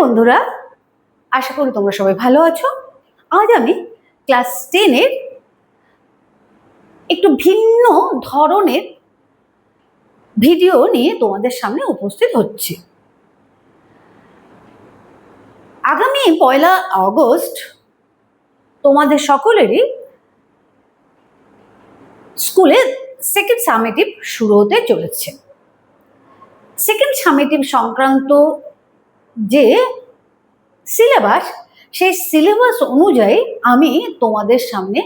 বন্ধুরা, আশা করি তোমরা সবাই ভালো আছো। আজ আমি ক্লাস 10-এর একটু ভিন্ন ধরনের ভিডিও নিয়ে তোমাদের সামনে উপস্থিত হচ্ছি। আগামী 1 আগস্ট তোমাদের সকলেরই স্কুলে সেকেন্ড সামেটিভ শুরু হতে চলেছে। সেকেন্ড সামেটিভ সংক্রান্ত যে সিলেবাস, সেই সিলেবাস অনুযায়ী আমি তোমাদের সামনে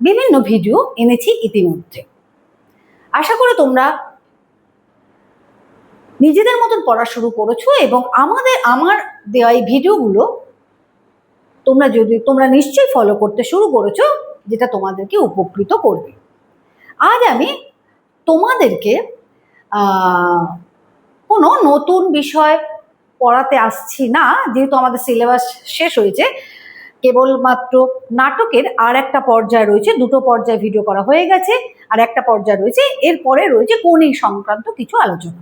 বিভিন্ন ভিডিও এনেছি ইতিমধ্যে। আশা করি তোমরা নিজেদের মতন পড়া শুরু করেছো এবং আমার দেওয়া এই ভিডিওগুলো তোমরা নিশ্চয়ই ফলো করতে শুরু করেছো, যেটা তোমাদেরকে উপকৃত করবে। আজ আমি তোমাদেরকে কোনো নতুন বিষয় পড়াতে আসছি না, যেহেতু আমাদের সিলেবাস শেষ হয়েছে। কেবলমাত্র নাটকের আর একটা পর্যায় রয়েছে, 2টো পর্যায়ে ভিডিও করা হয়ে গেছে, আর একটা পর্যায় রয়েছে, এরপরে রয়েছে কৌণিক সংক্রান্ত কিছু আলোচনা।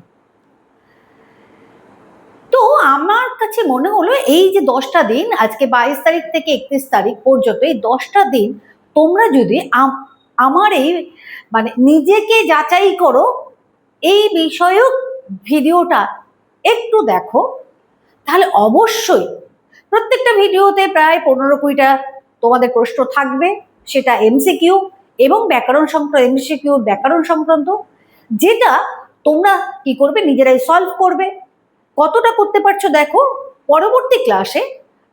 তো আমার কাছে মনে হলো এই যে 10টা দিন, আজকে 22 তারিখ থেকে 31 তারিখ পর্যন্ত, এই 10টা দিন তোমরা যদি আমার এই নিজেকে যাচাই করো এই বিষয়ক ভিডিওটা একটু দেখো, তাহলে অবশ্যই প্রত্যেকটা ভিডিওতে প্রায় 15-20টা তোমাদের প্রশ্ন থাকবে, সেটা এমসিকিউ এবং ব্যাকরণ সংক্রান্ত, এমসিকিউ ব্যাকরণ সংক্রান্ত, যেটা তোমরা কি করবে, নিজেরাই সলভ করবে। কতটা করতে পারছো দেখো, পরবর্তী ক্লাসে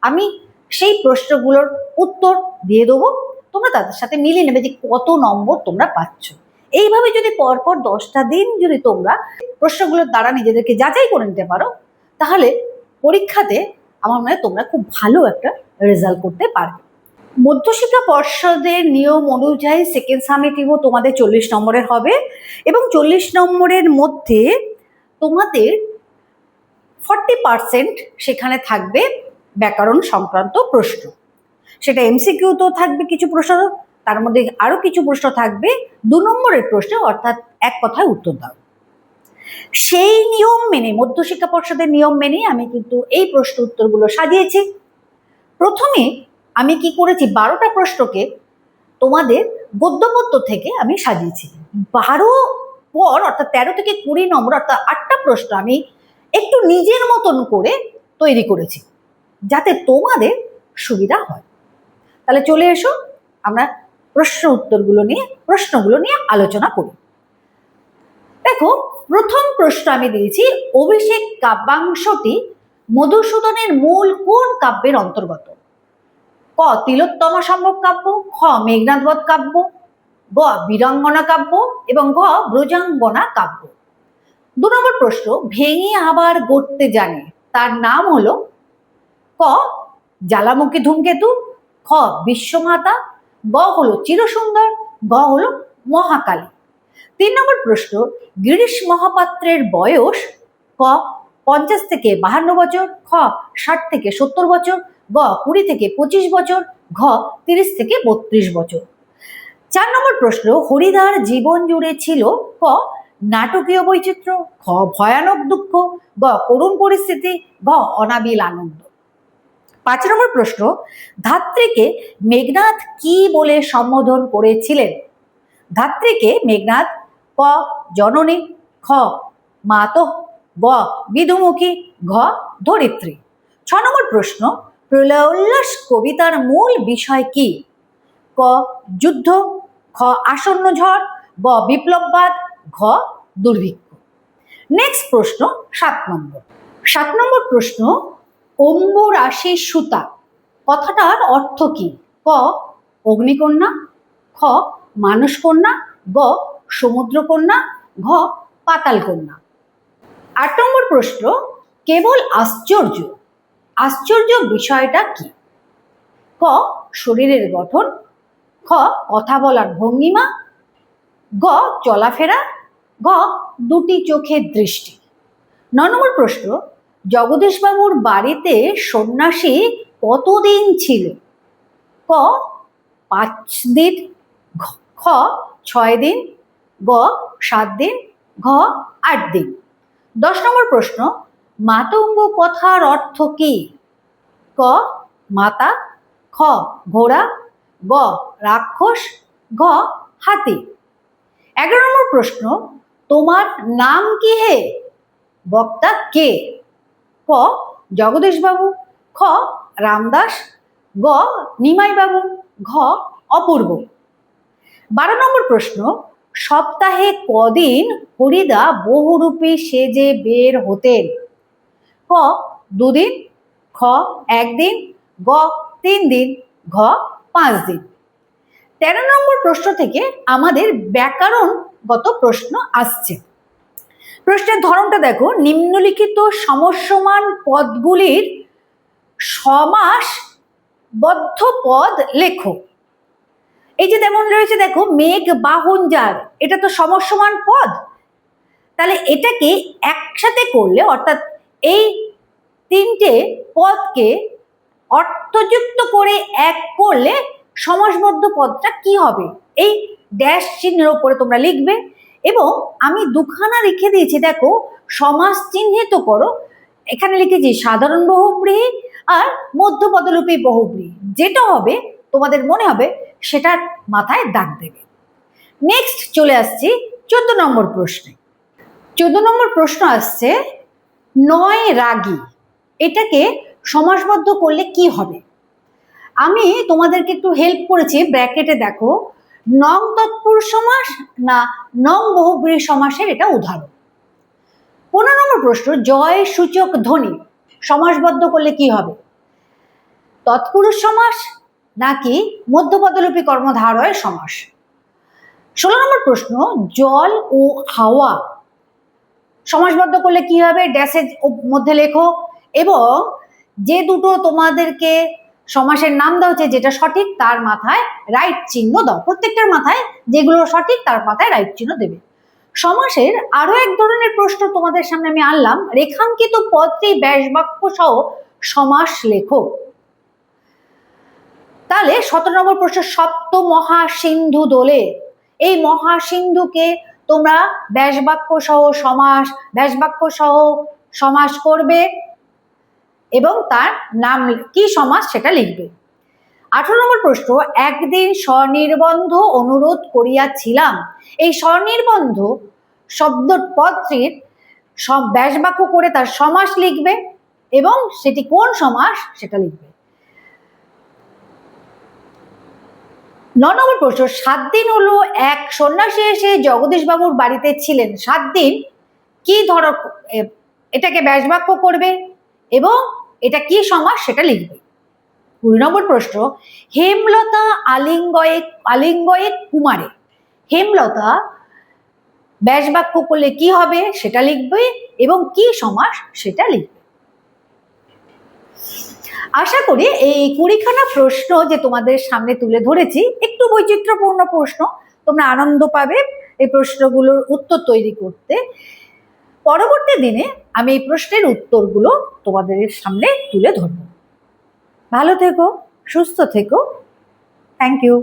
আমি সেই প্রশ্নগুলোর উত্তর দিয়ে দেবো, তোমরা তাদের সাথে মিলিয়ে নেবে যে কত নম্বর তোমরা পাচ্ছ। এইভাবে যদি পরপর 10টা দিন যদি তোমরা প্রশ্নগুলোর দ্বারা নিজেদেরকে যাচাই করে নিতে পারো, তাহলে পরীক্ষাতে আমার মনে হয় তোমরা খুব ভালো একটা রেজাল্ট করতে পারবে। মধ্যশিক্ষা পর্ষদের নিয়ম অনুযায়ী সেকেন্ড সামেটিভও তোমাদের 40 নম্বরের হবে এবং 40 নম্বরের মধ্যে তোমাদের 40% সেখানে থাকবে ব্যাকরণ সংক্রান্ত প্রশ্ন। সেটা এমসিকিউ তো থাকবে কিছু প্রশ্ন, তার মধ্যে আরো কিছু প্রশ্ন থাকবে 2 নম্বরের প্রশ্ন, অর্থাৎ এক কথায় উত্তর দাও। সেই নিয়ম মেনে, মধ্যশিক্ষা পর্ষদের নিয়ম মেনে আমি কিন্তু এই প্রশ্ন উত্তরগুলো সাজিয়েছি। প্রথমে আমি কি করেছি, 12টা প্রশ্নকে তোমাদের গদ্যপদ্য থেকে আমি সাজিয়েছি। 12 পর অর্থাৎ 13 থেকে 20 নম্বর অর্থাৎ 8টা প্রশ্ন আমি একটু নিজের মতন করে তৈরি করেছি, যাতে তোমাদের সুবিধা হয়। তাহলে চলে এসো, আমরা প্রশ্নগুলো নিয়ে আলোচনা করি। দেখো, প্রথম প্রশ্ন আমি দিয়েছি, অভিষেক কাব্যাংশটি মধুসূদনের মূল কোন কাব্যের অন্তর্গত? ক তিলোত্তমা সম্ভব কাব্য, খ মেঘনাদ বধ কাব্য, গ বীরাঙ্গনা কাব্য এবং গ ব্রজাঙ্গনা কাব্য। 2 নম্বর প্রশ্ন, ভেঙে আবার গড়তে জানে তার নাম হলো? ক জ্বালামুখী ধূমকেতু, খ বিশ্বমাতা, গ হলো চিরসুন্দর, গ হলো মহাকালী। 3 নম্বর প্রশ্ন, গিরিশ মহাপাত্রের বয়স? ক 50 থেকে 52 বছর, খ 60 থেকে 70 বছর, গ 20 থেকে 25 বছর, ঘ 30 থেকে 32 বছর। 4 নম্বর প্রশ্ন, হরিদার জীবন জুড়ে ছিল? ক নাটকীয় বৈচিত্র্য, খ ভয়ানক দুঃখ, গ করুণ পরিস্থিতি, গ অনাবিল আনন্দ। 5 নম্বর প্রশ্ন, ধাত্রীকে মেঘনাদ কি বলে সম্বোধন করেছিলেন? ধাত্রীকে মেঘনাদ ক জননী, খ মাতো, গ বিধুমুখী, ঘ ধরিত্রী। 6 নম্বর প্রশ্ন, প্রলয় উল্লাস কবিতার মূল বিষয় কি? ক যুদ্ধ, খ আসন্ন ঝড়, গ বিপ্লববাদ, ঘ দুর্ভিক্ষ। নেক্সট প্রশ্ন 7 নম্বর। 7 নম্বর প্রশ্ন, অম্বুরাশি সুতা কথাটার অর্থ কি? ক অগ্নিকন্যা, খ মানসকন্যা, গ সমুদ্রকন্যা, ঘ পাতালকন্যা। 8 নম্বর প্রশ্ন, কেবল আশ্চর্য, আশ্চর্য বিষয়টা কি? ক শরীরের গঠন, খ কথা বলার ভঙ্গিমা, গ চলাফেরা, গ দুটি চোখের দৃষ্টি। 9 নম্বর প্রশ্ন, জগদীশবাবুর বাড়িতে সন্ন্যাসী কতদিন ছিল? ক 5 দিন, খ 6 দিন, গ 7 দিন, ঘ 8 দিন। 10 নম্বর প্রশ্ন, মাতঙ্গ কথার অর্থ কি? ক মাতা, খ ঘোড়া, গ রাক্ষস, ঘ হাতি। 11 নম্বর প্রশ্ন, তোমার নাম কি হে? বক্তা কে? ক জগদীশ বাবু, খ রামদাস, গ নিমাই বাবু, ঘ অপূর্ব। 12 নম্বর প্রশ্ন, সপ্তাহে কদিন হরিদা বহুরূপী সেজে বের হতেন? ক 2 দিন, খ 1 দিন, গ 3 দিন, ঘ 5 দিন। 13 নম্বর প্রশ্ন থেকে আমাদের ব্যাকরণগত প্রশ্ন আসছে। প্রশ্নের ধরনটা দেখো, নিম্নলিখিত সমস্যমান পদগুলির সমাসবদ্ধ পদ লেখো। এই যে যেমন রয়েছে দেখো, মেঘ বাহন যার, এটা তো সমস্যমান পদ। তাহলে এটাকে একসাথে করলে, অর্থাৎ এই 3টে পদকে অর্থযুক্ত করে এক করলে সমাসবদ্ধ পদটা কি হবে? এই ড্যাশ চিহ্নের উপরে তোমরা লিখবে এবং আমি দুখানা লিখে দিয়েছি, দেখো সমাস চিহ্নিত করো। এখানে লিখেছি সাধারণ বহুব্রীহি আর মধ্যপদলোপী বহুব্রীহি। যেটা হবে তোমাদের মনে হবে সেটা মাথায় দাগ দেবে। নেক্সট চলে আসছি 14 নম্বর প্রশ্নে। 14 নম্বর প্রশ্ন আসছে, 9 রাগী, এটাকে সমাসবদ্ধ করলে কি হবে? আমি তোমাদেরকে একটু হেল্প করেছি, ব্র্যাকেটে দেখো নং তৎপুরুষ সমাস না নং বহুব্রীহি সমাসের এটা উদাহরণ। 15 নম্বর প্রশ্ন, জয় সূচক ধ্বনি সমাসবদ্ধ করলে কি হবে? তৎপুরুষ সমাস নাকি মধ্যপদলোপী কর্মধারয় সমাস? 16 নম্বর প্রশ্ন, জল ও হাওয়া সমাসবদ্ধ করলে কি হবে? ড্যাশের মধ্যে লেখো এবং যে দুটো তোমাদেরকে সমাসের নাম দেওয়া হচ্ছে যেটা সঠিক তার মাথায় রাইট চিহ্ন দাও। প্রত্যেকটার মাথায় যেগুলো সঠিক তার মাথায় রাইট চিহ্ন দেবে। সমাসের আরো এক ধরনের প্রশ্ন তোমাদের সামনে আমি আনলাম, রেখাঙ্কিত পদটি ব্যাস বাক্য সহ সমাস লেখো। তাহলে 17 নম্বর প্রশ্ন, সপ্ত মহাসিন্ধু দোলে, এই মহাসিন্ধুকে তোমরা ব্যাস বাক্য সহ সমাস করবে এবং তার নাম কি সমাস সেটা লিখবে। 18 নম্বর প্রশ্ন, একদিন স্বনির্বন্ধ অনুরোধ করিয়াছিলাম, এই স্বনির্বন্ধ শব্দ পদটির সব ব্যাস বাক্য করে তার সমাস লিখবে এবং সেটি কোন সমাস সেটা লিখবে। 9 নম্বর প্রশ্ন, 7 দিন হলো এক সন্ন্যাসী এসে জগদীশ বাবুর বাড়িতে ছিলেন, 7 দিন কি ধরো, এটাকে ব্যাস বাক্য করবে এবং এটা কি সমাস সেটা লিখবে। 20 নম্বর প্রশ্ন, হেমলতা আলিঙ্গয়ে কুমারে, হেমলতা ব্যাস বাক্য করলে কি হবে সেটা লিখবে এবং কি সমাস সেটা লিখবে। আশা করি এই 20খানা প্রশ্ন যে তোমাদের সামনে তুলে ধরেছি, একটু বৈচিত্র্যপূর্ণ প্রশ্ন, তোমরা আনন্দ পাবে এই প্রশ্নগুলোর উত্তর তৈরি করতে। পরবর্তী দিনে আমি এই প্রশ্নের উত্তরগুলো তোমাদের সামনে তুলে ধরব। ভালো থেকো, সুস্থ থেকো, থ্যাংক ইউ।